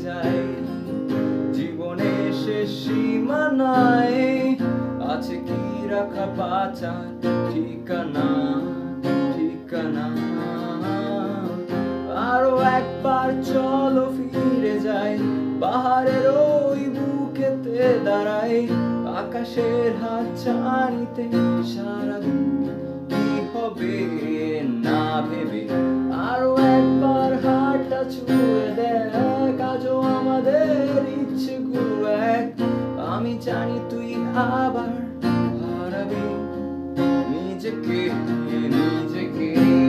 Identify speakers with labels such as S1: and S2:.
S1: যায়। জীবনের শেষ সীমানায় আছে কি রাখা বাঁচার ঠিকানা, ঠিকানা। আরো একবার চলো ফিরে যাই, পাহাড়ের ওই বুকেতে দাঁড়াই, আকাশের হাত ছানিতে সারাদিন কি হবে না ভেবে। আরো একবার হাতটা ছুঁয়ে দেখ, আজও আমাদের ইচ্ছেগুলো এক। আমি জানি তুই আবার হারাবি নিজেকে।